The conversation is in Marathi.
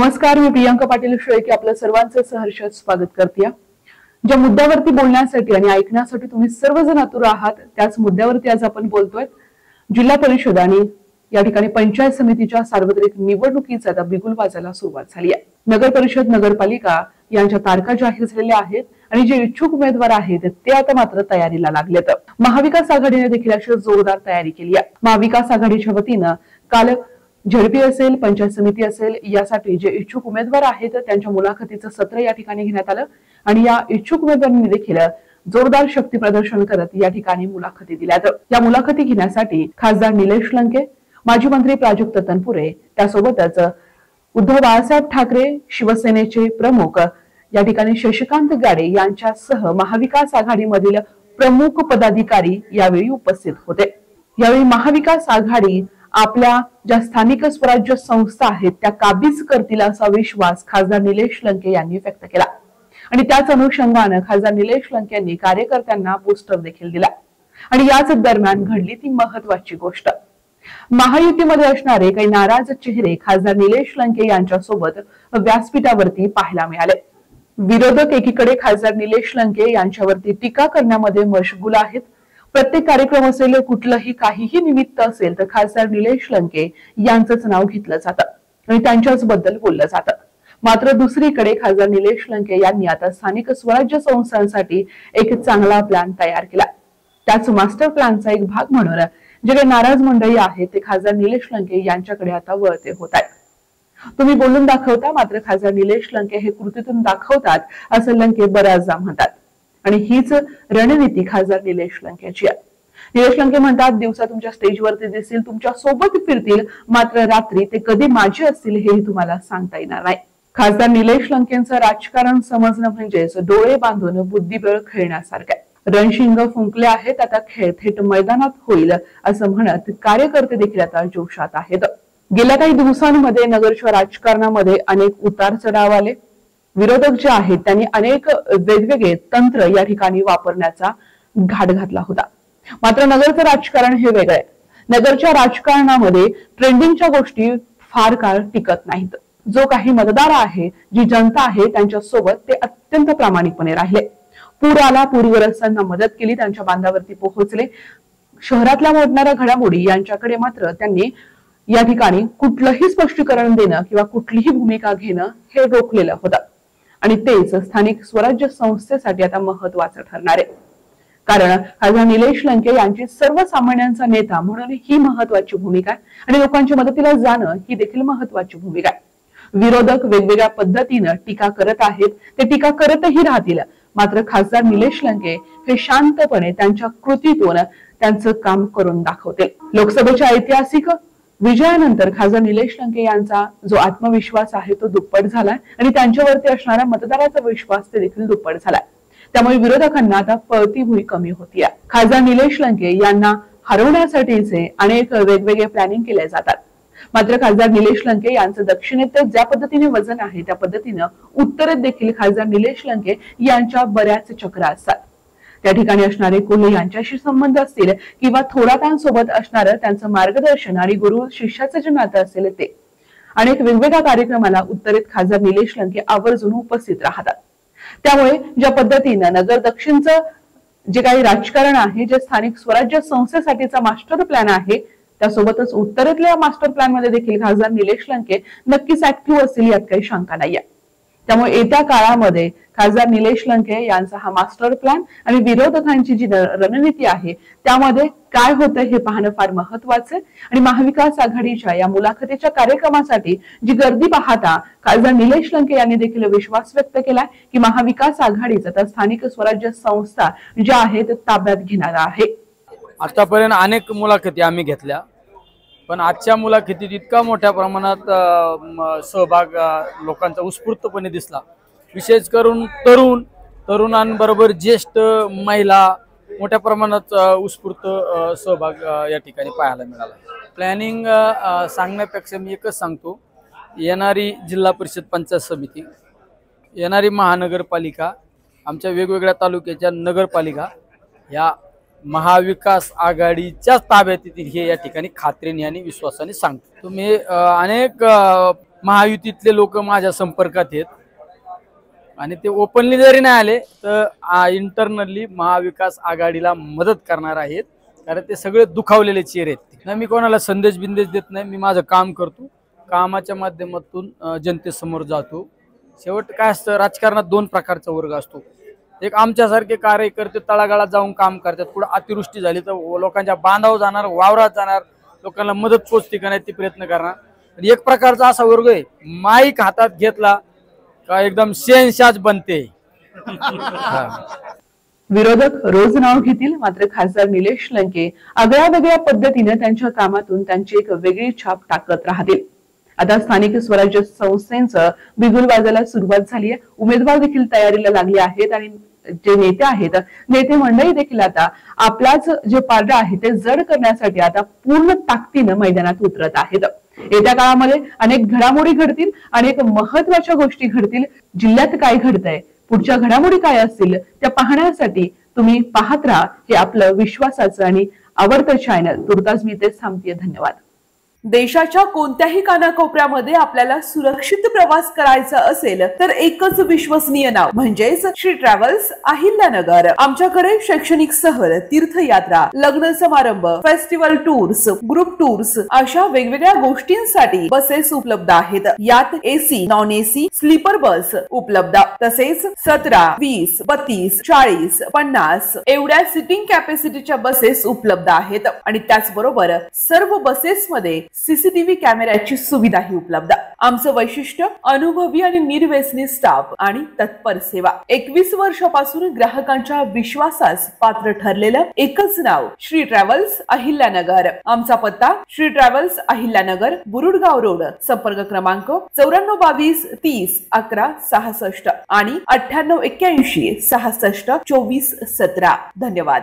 नमस्कार, मी प्रियंका पाटील शेळके आपलं सर्वांचं सहर्ष स्वागत करते। ज्या मुद्द्यावरती बोलण्यासाठी आणि ऐकण्यासाठी तुम्ही सर्वजण आतुर आहात त्याच मुद्द्यावरती आज आपण बोलतोय। जिल्हा परिषद आणि या ठिकाणी पंचायत समितीच्या सार्वत्रिक निवडणुकीचा आता बिगुल वाजायला सुरुवात झाली आहे। नगर परिषद नगरपालिका यांच्या तारखा जाहीर झालेल्या आहेत आणि जे इच्छुक उमेदवार आहेत ते आता मात्र तयारीला लागलेत। महाविकास आघाडीने देखील अशी जोरदार तयारी केली आहे। महाविकास आघाडीच्या वतीने काल झडपी असेल, पंचायत समिती असेल, यासाठी जे इच्छुक उमेदवार आहेत त्यांच्या मुलाखतीचं सत्र या ठिकाणी घेण्यात आलं आणि या इच्छुक उमेदवारांनी देखील जोरदार शक्ती प्रदर्शन करत या ठिकाणी मुलाखती दिल्या। या मुलाखती घेण्यासाठी खासदार निलेश लंके, माजी मंत्री प्राजक्त तनपुरे, त्यासोबतच उद्धव बाळासाहेब ठाकरे, शिवसेनेचे प्रमुख या ठिकाणी शशिकांत गाडे यांच्यासह महाविकास आघाडीमधील प्रमुख पदाधिकारी यावेळी उपस्थित होते। यावेळी महाविकास आघाडी आपल्या ज्या स्थानिक स्वराज्य संस्था आहेत त्या काबीज करतील असा विश्वास खासदार निलेश लंके यांनी व्यक्त केला आणि त्याच अनुषंगाने खासदार निलेश लंके यांनी कार्यकर्त्यांना पोस्टर देखील दिला आणि याच दरम्यान घडली ती महत्त्वाची गोष्ट। महायुतीमध्ये असणारे काही नाराज चेहरे खासदार निलेश लंके यांच्यासोबत व्यासपीठावरती पाहायला मिळाले। विरोधक एकीकडे खासदार निलेश लंके यांच्यावरती टीका करण्यामध्ये मशगूल आहेत। प्रत्येक कार्यक्रम असेल, कुठलंही काहीही निमित्त असेल तर खासदार निलेश लंके यांचंच नाव घेतलं जातं आणि त्यांच्याच बद्दल बोललं जातं। मात्र दुसरीकडे खासदार निलेश लंके यांनी आता स्थानिक स्वराज्य संस्थांसाठी एक चांगला प्लॅन तयार केला। त्याच मास्टर प्लॅनचा एक भाग म्हणून जे काही नाराज मंडळी आहेत ते खासदार निलेश लंके यांच्याकडे आता वळते होत आहेत। तुम्ही बोलून दाखवता, मात्र खासदार निलेश लंके हे कृतीतून दाखवतात असं लंके बऱ्याचदा म्हणतात आणि हीच रणनीती खासदार निलेश लंकेची आहे। निलेश लंके म्हणतात, दिवसा तुमच्या स्टेजवरती दिसतील, तुमच्या सोबत फिरतील, मात्र रात्री ते कधी माझे असतील हेही तुम्हाला सांगता येणार नाही। खासदार निलेश लंकेंचं राजकारण समजणं म्हणजेच डोळे बांधून बुद्धिबळ खेळण्यासारखं। रणशिंग फुंकले आहेत, आता खेळ थेट मैदानात होईल असं म्हणत कार्यकर्ते देखील आता जोशात आहेत। गेल्या काही दिवसांमध्ये नगरच्या राजकारणामध्ये अनेक उतार चढाव आले। विरोधक जे आहेत त्यांनी अनेक वेगवेगळे तंत्र या ठिकाणी वापरण्याचा घाट घातला होता। मात्र नगरचं राजकारण हे वेगळं आहे। नगरच्या राजकारणामध्ये ट्रेंडिंगच्या गोष्टी फार काळ टिकत नाहीत। जो काही मतदार आहे, जी जनता आहे, त्यांच्या सोबत ते अत्यंत प्रामाणिकपणे राहिले। पूर आला, पूरग्रस्तांना मदत केली, त्यांच्या बांधावरती पोहोचले। शहरातल्या घडणाऱ्या घडामोडी यांच्याकडे मात्र त्यांनी या ठिकाणी कुठलंही स्पष्टीकरण देणं किंवा कुठलीही भूमिका घेणं हे रोखलेलं होतं आणि तेच स्थानिक स्वराज्य संस्थेसाठी आता महत्त्वाचं ठरणार आहे। कारण खासदार निलेश लंके यांची सर्वसामान्यांचा नेता म्हणून ही महत्त्वाची भूमिका आहे आणि लोकांच्या मदतीला जाणं ही देखील महत्त्वाची भूमिका आहे। विरोधक वेगवेगळ्या पद्धतीने टीका करत आहेत, ते टीका करतही राहतील, मात्र खासदार निलेश लंके हे शांतपणे त्यांच्या कृतीतून त्यांचं काम करून दाखवतील। लोकसभेच्या ऐतिहासिक विजयानंतर खासदार निलेश लंके यांचा जो आत्मविश्वास आहे तो दुप्पट झालाय आणि त्यांच्यावरती असणारा मतदाराचा विश्वास ते देखील दुप्पट झालाय। त्यामुळे विरोधकांना आता पळती भुई कमी होतीये। खासदार निलेश लंके यांना हरवण्यासाठीचे अनेक वेगवेगळे प्लॅनिंग केले जातात, मात्र खासदार निलेश लंके यांचं दक्षिणेत ज्या पद्धतीने वजन आहे त्या पद्धतीने उत्तरेत देखील खासदार निलेश लंके यांच्या बऱ्याच चक्रा असतात। त्या ठिकाणी असणारे कोल्हे यांच्याशी संबंध असतील किंवा थोरातांसोबत असणारं त्यांचं मार्गदर्शन आणि गुरु शिष्याचं जे नातं असेल ते अनेक वेगवेगळ्या कार्यक्रमाला उत्तरेत खासदार निलेश लंके आवर्जून उपस्थित राहतात। त्यामुळे ज्या पद्धतीने नगर दक्षिणचं जे काही राजकारण आहे, जे स्थानिक स्वराज्य संस्थेसाठीचा मास्टर प्लॅन आहे, त्यासोबतच उत्तरेतल्या मास्टर प्लॅन मध्ये देखील खासदार निलेश लंके नक्कीच ऍक्टिव्ह असतील यात काही शंका नाहीये। त्यामुळे येत्या काळामध्ये खासदार निलेश लंके यांचा हा मास्टर प्लॅन आणि विरोधकांची जी रणनीती आहे त्यामध्ये काय होतं हे पाहणं फार महत्त्वाचं आहे आणि महाविकास आघाडीच्या या मुलाखतीच्या कार्यक्रमासाठी जी गर्दी पाहता खासदार निलेश लंके यांनी देखील विश्वास व्यक्त केलाय की महाविकास आघाडीचा तर स्थानिक स्वराज्य संस्था ज्या आहेत ताब्यात घेणार आहे। आतापर्यंत अनेक मुलाखती आम्ही घेतल्या, पण आजच्या मुलाखतीत इतका मोठ्या प्रमाणात सहभाग लोकांचा उत्स्फूर्तपणे दिसला। विशेष करून तरुणांबरोबर ज्येष्ठ महिला मोठ्या प्रमाणात उत्स्फूर्त सहभाग या ठिकाणी पाहायला मिळाला। प्लॅनिंग सांगण्यापेक्षा मी एकच सांगतो, येणारी जिल्हा परिषद पंचायत समिती, येणारी महानगरपालिका, आमच्या वेगवेगळ्या तालुक्याच्या नगरपालिका या महाविकास आघाडीच्या ताब्यात येतील हे या ठिकाणी खात्रीने आणि विश्वासाने सांगतो। तुम्ही अनेक महायुतीतले लोक माझ्या संपर्कात आहेत आणि ते ओपनली जरी नाही आले तर इंटरनली महाविकास आघाडीला मदत करणार आहेत, कारण ते सगळे दुखावलेले चेहरे आहेत. नाही, मी कोणाला संदेश बिंदेश देत नाही. मी माझं काम करतो, कामाच्या माध्यमातून जनतेसमोर जातो. शेवट काय असतं, राजकारणात दोन प्रकारचा वर्ग असतो. एक आमच्यासारखे कार्यकर्ते तळागाळात जाऊन काम करतात, कुठं अतिवृष्टी झाली तर लोकांच्या बांधावर जाणार, वावरात जाणार, लोकांना मदत पोचते का नाही ते प्रयत्न करणार. आणि एक प्रकारचा असा वर्ग आहे, माईक हातात घेतला का एकदम शहनशाह बनते. विरोधक रोज नाव घेतील, मात्र खासदार निलेश लंके आगळ्या पद्धतीने त्यांच्या कामातून त्यांची एक वेगळी छाप टाकत राहतील. आता स्थानिक स्वराज्य संस्थेचं बिगुल वाजायला सुरुवात झाली आहे. उमेदवार देखील तयारीला लागले आहेत आणि जे नेते आहेत, नेते मंडळी देखील आता आपलाच जे पारडं आहे ते जड करण्यासाठी आता पूर्ण ताकदीनं मैदानात उतरत आहेत. येत्या काळामध्ये अनेक घडामोडी घडतील, अनेक महत्वाच्या गोष्टी घडतील. जिल्ह्यात काय घडतंय, पुढच्या घडामोडी काय असतील त्या पाहण्यासाठी तुम्ही पाहत राहा. हे आपलं विश्वासाचं आणि आवडतं चॅनल. तुर्तास मी इथेच थांबतेय. धन्यवाद. देशाच्या कोणत्याही कानाकोपऱ्यामध्ये आपल्याला सुरक्षित प्रवास करायचा असेल तर एकच विश्वसनीय नाव म्हणजेच श्री ट्रॅव्हल्स अहिल्यानगर. आमच्याकडे शैक्षणिक सहल, तीर्थयात्रा, लग्न समारंभ, फेस्टिवल टूर्स, ग्रुप टूर्स अशा वेगवेगळ्या गोष्टींसाठी बसेस उपलब्ध आहेत. यात AC, non AC, sleeper bus उपलब्ध. तसेच 17, 20, 32, 40, 50 एवढ्या सिटिंग कॅपॅसिटीच्या बसेस उपलब्ध आहेत. आणि त्याचबरोबर सर्व बसेसमध्ये सीसीटीव्ही कॅमेऱ्याची सुविधाही उपलब्ध. आमचं वैशिष्ट्य अनुभवी आणि निर्व्यसनी स्टाफ आणि तत्पर सेवा. 21 वर्षापासून ग्राहकांच्या विश्वासास पात्र ठरलेलं एकच नाव श्री ट्रॅव्हल्स अहिल्यानगर. आमचा पत्ता श्री ट्रॅव्हल्स अहिल्यानगर, बुरुडगाव रोड. संपर्क क्रमांक 9422 30 11 66 आणि 9881 66 24 17. धन्यवाद.